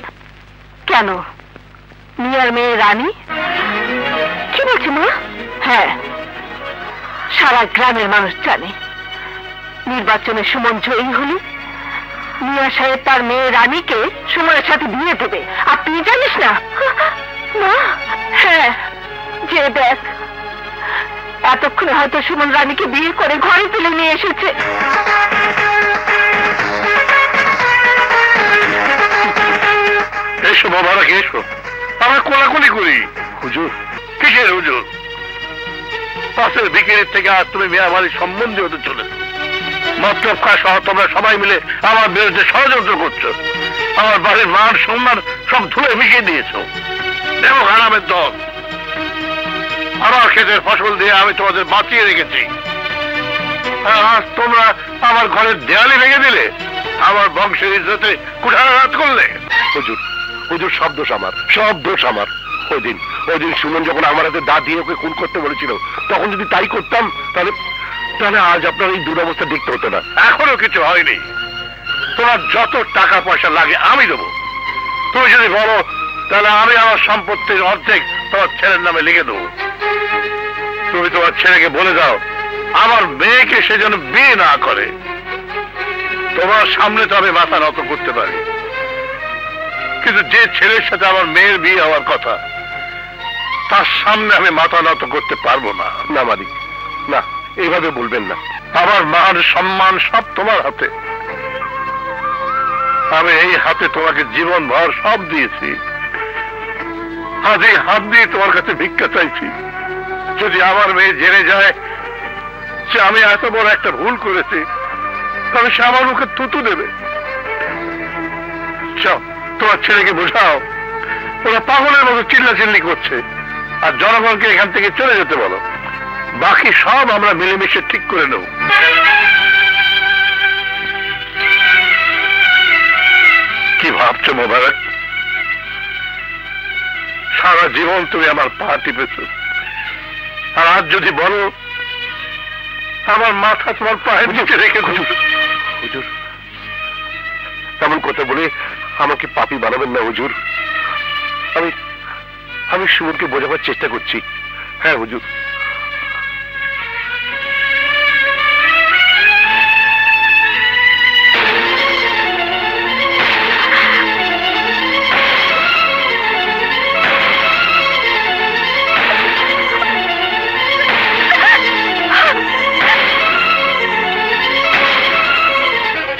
কেন, মিয়ার মেয়ে রানী? কি বলছি মা? হ্যাঁ, সারা গ্রামের মানুষ জানে নির্বাচনে সুমন জয়ী হলে মিয়া সাহেব তার মেয়ে রানীকে সুমনের সাথে বিয়ে দেবে। আর তুই জানিস না? মা হ্যাঁ, যে দেখ, এতক্ষণে হয়তো সুমন রানীকে বিয়ে করে ঘরে তুলে নিয়ে এসেছে। এসো বাবারা, এসো, আমরা কোলাকুলি করি। হুজুর, কিসের হুজুর? পাশের বিকেলের থেকে আজ তুমি মিয়া বাড়ির সম্বন্ধে হতে চলেছ। মতলব খা সহ তোমরা সবাই মিলে আমার বিরুদ্ধে ষড়যন্ত্র করছো। আমার বাড়ির মান সম্মান সব ধুয়ে মিশিয়ে দিয়েছ। দেখো হারামের দল, আমার ক্ষেতের ফসল দিয়ে আমি তোমাদের বাঁচিয়ে রেখেছি, আজ তোমরা আমার ঘরের দেয়ালি ভেঙে দিলে, আমার বংশের ইজ্জতে কুঠারাঘাত করলে। হুজুর, হুজুর, সব দোষ আমার, সব দোষ আমার। ওই দিন সুমন যখন আমার হাতে দা দিয়ে ওকে খুন করতে বলেছিল, তখন যদি তাই করতাম তাহলে আজ আপনার এই দুরবস্থা দেখতে হতো না। এখনো কিছু হয়নি। তোমার যত টাকা পয়সা লাগে আমি দেবো। তুমি যদি বলো তাহলে আমি আমার সম্পত্তির অর্ধেক তোমার ছেলের নামে লিখে দেবো। তুমি তোমার ছেলেকে বলে দাও আমার মেয়েকে সে যেন বিয়ে না করে। তোমার সামনে তো আমি মাথা নত করতে পারি, কিন্তু যে ছেলের সাথে আমার মেয়ের বিয়ে হওয়ার কথা, তার সামনে আমি মাথা নত করতে পারবো না। না মালিক, না, এইভাবে বলবেন না। আমার মান সম্মান সব তোমার হাতে। আমি এই হাতে তোমাকে জীবন ভর সব দিয়েছি, আজ এই হাত দিয়ে তোমার কাছে ভিক্ষা চাইছি। যদি আমার মেয়ে জেনে যায় যে আমি এত বড় একটা ভুল করেছি, তবে সে আমার মুখে থুতু দেবে। যাও, তোমার ছেলেকে বোঝাও, ওরা পাগলের মতো চিল্লাচিল্লি করছে, আর জনগণকে এখান থেকে চলে যেতে বলো। বাকি সব আমরা মিলেমিশে ঠিক করে নেব। কি ভাবছো মোবারক? সারা জীবন তুমি আমার পা টিপেছ, আর আজ যদি বলো আমার মাথা তোমার পায়ের নিচে রেখে দেব। হুজুর, তেমন কথা বলে আমাকে পাপী বানাবেন না হুজুর। আমি সুমনকে বোঝাবার চেষ্টা করছি। হ্যাঁ হুজুর।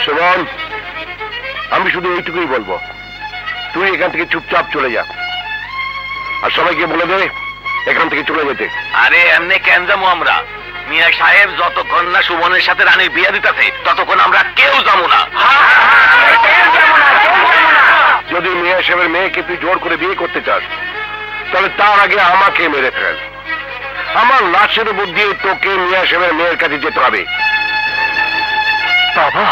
সুমন, আমি শুধু এইটুকুই বলবো, তুই এখান থেকে চুপচাপ চলে যা, আর সবাইকে বলে দে এখান থেকে চলে যেতে। আরে এমনি কেন যাবো আমরা? মিয়া সাহেব যতক্ষণ না সুমনের সাথে রানীর বিয়ে দিতেছে ততক্ষণ আমরা কেউ যাবো না। যদি মিয়া সাহেবের মেয়েকে তুই জোর করে বিয়ে করতে চাস তাহলে তার আগে আমাকে মেরে ফেল। আমার লাশের উপর দিয়ে তোকে মিয়া সাহেবের মেয়ের কাছে যেতে হবে। বাবা,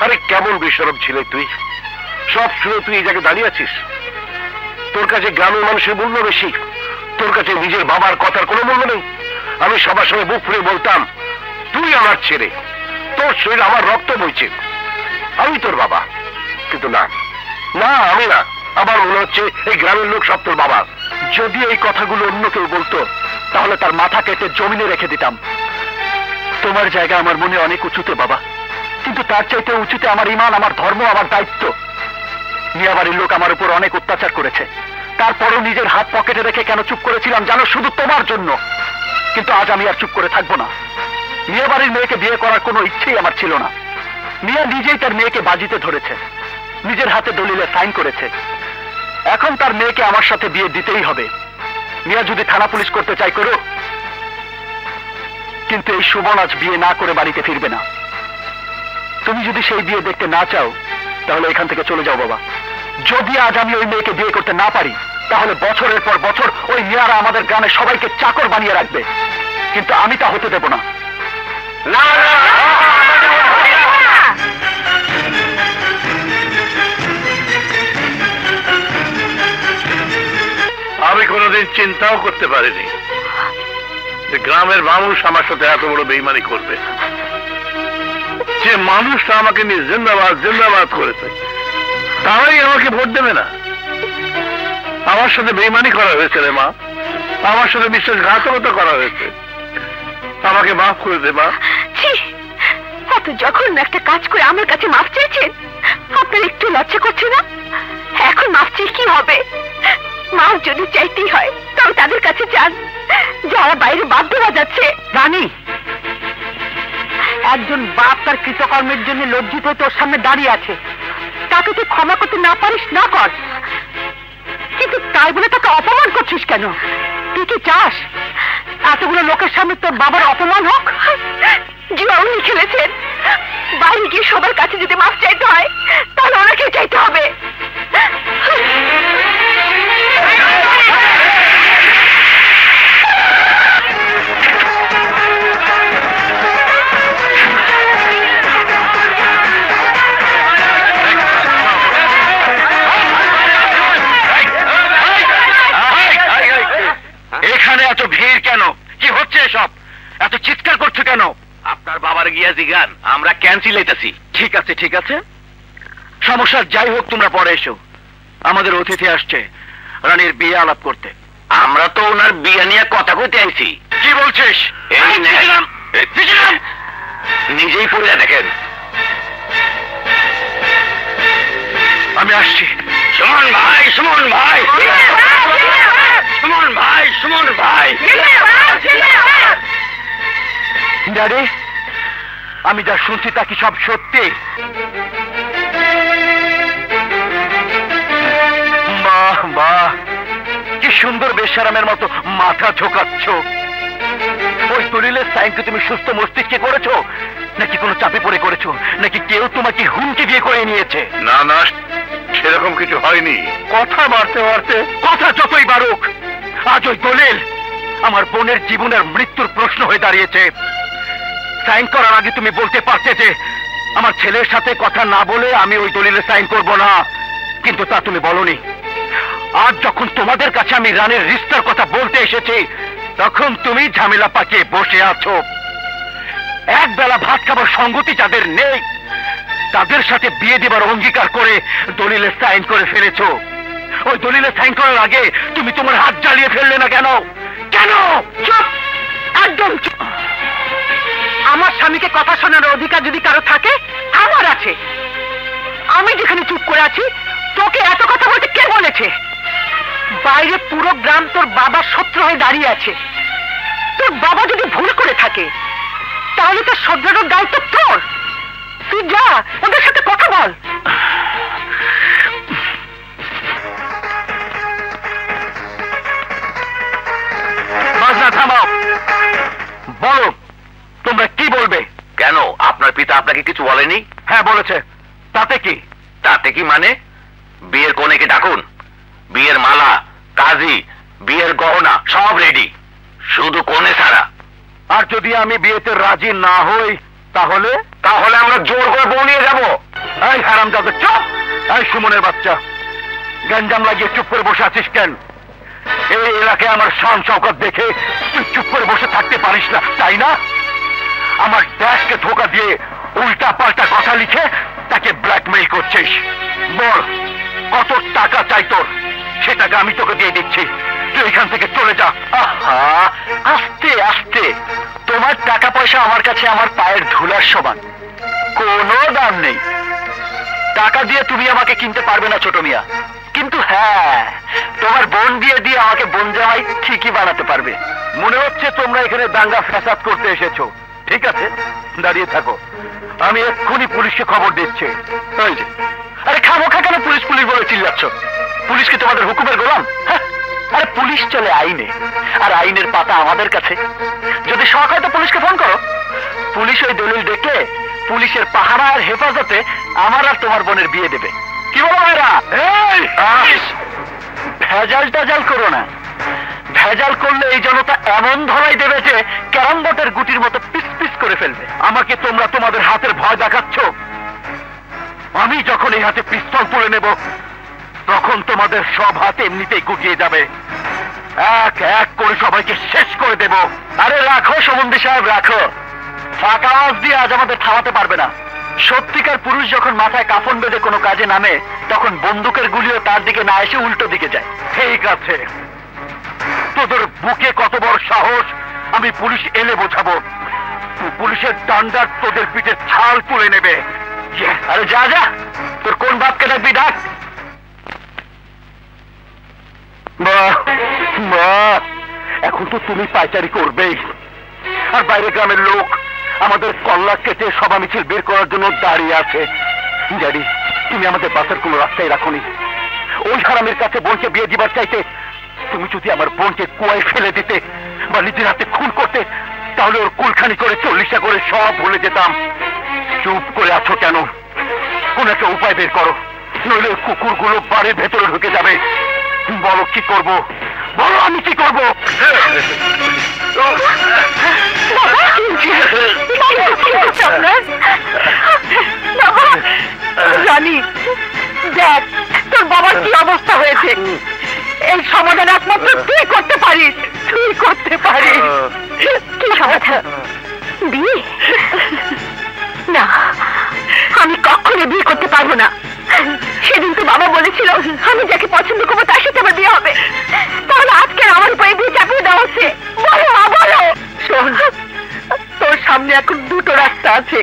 আরে কেমন বেশরম ছিলে তুই, সব শুনে তুই এই জায়গায় দাঁড়িয়ে আছিস। তোর কাছে গ্রামের মানুষের মূল্য বেশি, তোর কাছে নিজের বাবার কথার কোনো মূল্য নেই। আমি সবার সঙ্গে বুক ফুলে বলতাম তুই আমার ছেলে, তোর শরীর আমার রক্ত বইছে, আমি তোর বাবা। কিন্তু না না, আমি না, আমার মনে হচ্ছে এই গ্রামের লোক সব তোর বাবা। যদি এই কথাগুলো অন্য কেউ বলতো তাহলে তার মাথা কেটে জমিনে রেখে দিতাম। তোমার জায়গা আমার মনে অনেক উঁচুতে বাবা, কিন্তু তার চাইতে উঁচুতে আমার ঈমান, আমার ধর্ম, আমার দায়িত্ব। মিয়া বাড়ির লোক আমার উপর অনেক অত্যাচার করেছে, তারপরও নিজের হাত পকেটে রেখে কেন চুপ করেছিলাম জানো? শুধু তোমার জন্য। কিন্তু আজ আমি আর চুপ করে থাকবো না। মিয়া বাড়ির মেয়েকে বিয়ে করার কোনো ইচ্ছেই আমার ছিল না। মিয়া নিজেই তার মেয়েকে বাজিতে ধরেছে, নিজের হাতে দলিলে সাইন করেছে। এখন তার মেয়েকে আমার সাথে বিয়ে দিতেই হবে। মিয়া যদি থানা পুলিশ করতে চাই করো, কিন্তু এই সুমন আজ বিয়ে না করে বাড়িতে ফিরবে না। তুমি যদি সেই বিয়ে দেখতে না চাও তাহলে এখান থেকে চলে যাও বাবা। যদি আজ আমি ওই মেয়েকে বিয়ে করতে না পারি তাহলে বছরের পর বছর ওই মিয়ারা আমাদের গ্রামে সবাইকে চাকর বানিয়ে রাখবে, কিন্তু আমি তা হতে দেব না। আমি কোনোদিন চিন্তাও করতে পারিনি যে গ্রামের মানুষ আমার সাথে এত বড় বেইমানি করবে। যে মানুষটা আমাকে নিয়ে জিন্দাবাদ জিন্দাবাদ করেছে তারাই আমাকে ভোট দেবে না। আমার সাথে বেইমানি করা হয়েছে রে মা, আমার সাথে বিশ্বাসঘাতকতা করা হয়েছে। আমাকে মাফ করে দে মা। এত যখন একটা কাজ করে আমার কাছে মাফ চাইছেন, আপনার একটু লজ্জা করছে না? এখন মাফ চেয়ে কি হবে? মাফ যদি চাইতেই হয় তবে তাদের কাছে যান যারা বাইরে বাধ্য বাজাচ্ছে। রানী, একজন বাপ তার কৃতকর্মের জন্য লজ্জিত হয়ে তোর সামনে দাঁড়িয়ে আছে, তাকে তুই ক্ষমা করতে না পারিস না কর, কিন্তু তাই বলে তাকে অপমান করছিস কেন? তুই কি চাস এতগুলো লোকের সামনে তোর বাবার অপমান হোক? জুয়া উনি খেলেছেন, বাইরে গিয়ে সবার কাছে যদি মাফ চাইতে হয় তাহলে ওনাকে চাইতে হবে। এখানে এত ভিড় কেন? কি হচ্ছে এসব? এত চিৎকার করছো কেন? আপনার বাবার গিয়া জিগান, আমরা ক্যান্সেল হইতেছি। ঠিক আছে ঠিক আছে, সমস্যা যাই হোক, তোমরা পরে এসো। আমাদের অতিথি আসছে রানীর বিয়ে আলাপ করতে। আমরা তো ওনার বিয়ে নিয়ে কথা কইতে আইছি। কি বলছিস? এই নিজেই পড়ে দেখেন। আমি আসছি। সুমন ভাই, সুমন ভাই, সুমন ভাই, সুমন ভাই। ড্যাডি, আমি যা শুনছি তা কি সব সত্যি? বাহ বাহ, কি সুন্দর বেশারামের মতো মাথা ঝোকাচ্ছ। ওই দলিলের সাইনকে তুমি সুস্থ মস্তিষ্কে করেছো নাকি কোনো চাপে পড়ে করেছো, নাকি কেউ তোমাকে হুমকি দিয়ে করে নিয়েছে? না না, সেরকম কিছু হয়নি। কথা বাড়তে বাড়তে কথা যতই বাড়ুক, আজ ওই দলিল আমার বোনের জীবনের মৃত্যুর প্রশ্ন হয়ে দাঁড়িয়েছে। সাইন করার আগে তুমি বলতে পারতে যে আমার ছেলের সাথে কথা না বলে আমি ওই দলিলে সাইন করব না, কিন্তু তা তুমি বলনি। আজ যখন তোমাদের কাছে আমি রানের রিস্তার কথা বলতে এসেছি তখন তুমি ঝামেলা পাকিয়ে বসে আছো। এক বেলা ভাত খাবার সঙ্গতি যাদের নেই তাদের সাথে বিয়ে দেবার অঙ্গীকার করে দলিলে সাইন করে ফেলেছো। ওই দলিলে সাইন করার আগে তুমি তোমার হাত জ্বালিয়ে ফেললে না কেন? কেন? চুপ, একদম চুপ। আমার স্বামীকে কথা শোনার অধিকার যদি কারো থাকে আমার আছে। আমি যেখানে চুপ করে আছি তোকে এত কথা বলতে কে বলেছে? বাইরে পুরো গ্রাম তোর বাবার শত্রু হয়ে দাঁড়িয়ে আছে। তোর বাবা যদি ভুল করে থাকে তাহলে তো শোধরানোর দায়িত্ব তোর। তুই যা ওদের সাথে কথা বল। বাজনা থামাও, বলো বলেনি? হ্যাঁ বলেছে। তাতে কি? তাতে কি মানে? বিয়ের কনেকে ডাকুন, বিয়ের মালা, কাজী, বিয়ের গহনা সব রেডি, শুধু কনে ছাড়া। আর যদি আমি বিয়েতে রাজি না হই তাহলে? তাহলে আমরা জোর করে বউ নিয়ে যাবো। এই হারামজাদা চুপ! এই সুমনের বাচ্চা, গঞ্জাম লাগিয়ে চুপ করে বসে আছিস কেন? এই এলাকায় আমার শান শওকত দেখে তুই চুপ করে বসে থাকতে পারিস না, তাই না? আমার ড্যাশকে ধোকা দিয়ে উল্টা পাল্টা কথা লিখে তাকে ব্ল্যাকমেইল করছিস। বল, কত টাকা চাই তোর? সে টাকা আমি তোকে দিয়ে দিচ্ছি, তুই এখান থেকে চলে যা। আস্তে আস্তে, তোমার টাকা পয়সা আমার কাছে আমার পায়ের ধুলার সমান, কোনো দাম নেই। টাকা দিয়ে তুমি আমাকে কিনতে পারবে না ছোট মিয়া, কিন্তু হ্যাঁ, তোমার বোন দিয়ে দিয়ে আমাকে বোন জামাই ঠিকই বানাতে পারবে। মনে হচ্ছে তোমরা এখানে দাঙ্গা ফ্যাসাদ করতে এসেছো। ঠিক আছে, দাঁড়িয়ে থাকো, আমি এক্ষুনি পুলিশকে খবর দিচ্ছি। আরে খামোখা কেন পুলিশ পুলিশ বলে চিল্লাচ্ছ? পুলিশ কি তোমাদের হুকুমের গোলাম? আরে পুলিশ চলে আইনে, আর আইনের পাতা আমাদের কাছে। যদি শখ হয় তো পুলিশকে ফোন করো, পুলিশ ওই দলিল দেখে পুলিশের পাহারা আর হেফাজতে আমার আর তোমার বোনের বিয়ে দেবে। কি বলো মেয়েরা? ভেজাল টাজাল করো না, ভেজাল করলে এই জনতা এমন ধরাই দেবে যে ক্যারাম বোর্ডের গুটির মতো পিস পিস করে ফেলবে। আমাকে তোমরা তোমাদের হাতের ভয় দেখাচ্ছ? আমি যখন এই হাতে পিস্তল তুলে নেব তখন তোমাদের সব হাত এমনিতেই গুটিয়ে যাবে, এক এক করে সবাইকে শেষ করে দেব। আরে রাখো সমন্ধি সাহেব, রাখো, ফাঁকা আওয়াজ দিয়ে আজ আমাদের থামাতে পারবে না। সত্যিকার পুরুষ যখন মাথায় কাফন বেঁধে কোনো কাজে নামে তখন বন্দুকের গুলিও তার দিকে না এসে উল্টো দিকে যায়। ঠিক আছে, তোদের বুকে কত বড় সাহস, আমি পুলিশ এলে বোঝাবো। পুলিশের ডান্ডার তোদের পিঠে ছাল তুলে নেবে। আরে যা যা, তোর কোন বাপকে ডাকবি ডাক। এখন তো তুমি পাইচারি করবেই, আর বাইরে গ্রামের লোক আমাদের কল্লা কেটে সভা মিছিল বের করার জন্য দাঁড়িয়ে আছে। ড্যাডি, তুমি আমাদের বাঁচার কোনো রাস্তায় রাখোনি। ওই হারামের কাছে বোনকে বিয়ে দিবার চাইতে তুমি যদি আমার বোনকে কুয়ায় ফেলে দিতে বা নিজের হাতে খুন করতে তাহলে ওর কুলখানি করে 40টা করে সব ভুলে যেতাম। চুপ করে আছো কেন? কোন একটা উপায় বের করো, নইলে কুকুরগুলো বাড়ির ভেতরে ঢুকে যাবে। বলো কি করব, বলো আমি কি করব? জানি, দেখ তোর বাবার কি অবস্থা হয়েছে। এই সমাধান একমাত্র তুই করতে পারিস, তুই করতে পারিস। কি সমাধান? বিয়ে? না, আমি কখনো বিয়ে করতে পারবো না। সেদিন তো বাবা বলেছিল আমি যাকে পছন্দ করবো তার সাথে আমার বিয়ে হবে, তাহলে আজকে আমার উপরে বিয়ে চাপিয়ে দেওয়া হচ্ছে। বলো মা, বলো। শোন, তোর সামনে এখন দুটো রাস্তা আছে।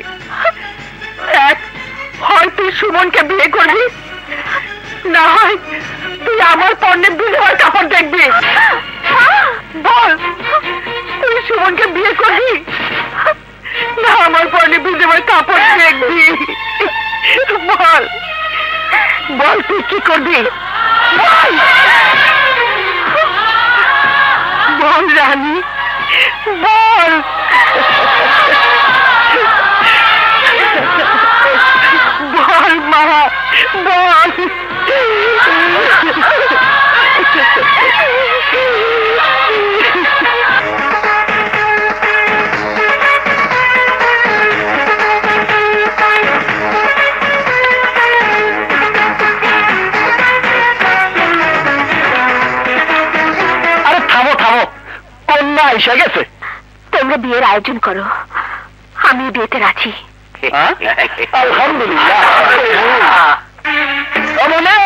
এক, হয় তুই সুমনকে বিয়ে করবি, না হয় তুই আমার পণ্যে বিধবার কাপড় দেখবি। বল, তুই সুমনকে বিয়ে করবি না আমার পণ্যে বিধবার কাপড় দেখবি? বল, বল তুই কি করবি? বল, বল রানী, বল। বল মা, বল। আরে থামো থামো, কন্যা এসে গেছে। তোমরা বিয়ের আয়োজন করো, আমি বিয়েতে রাজি। আলহামদুলিল্লাহ। অমনে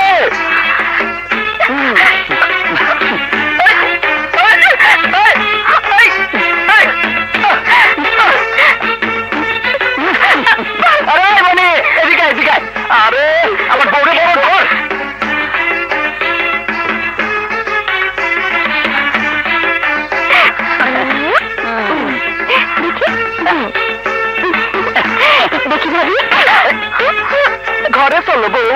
আরে মানে এদিকে এদিকে। আরে আমার বউরে বড় ধর। দেখি ভাবি, ঘরে চলো বউ।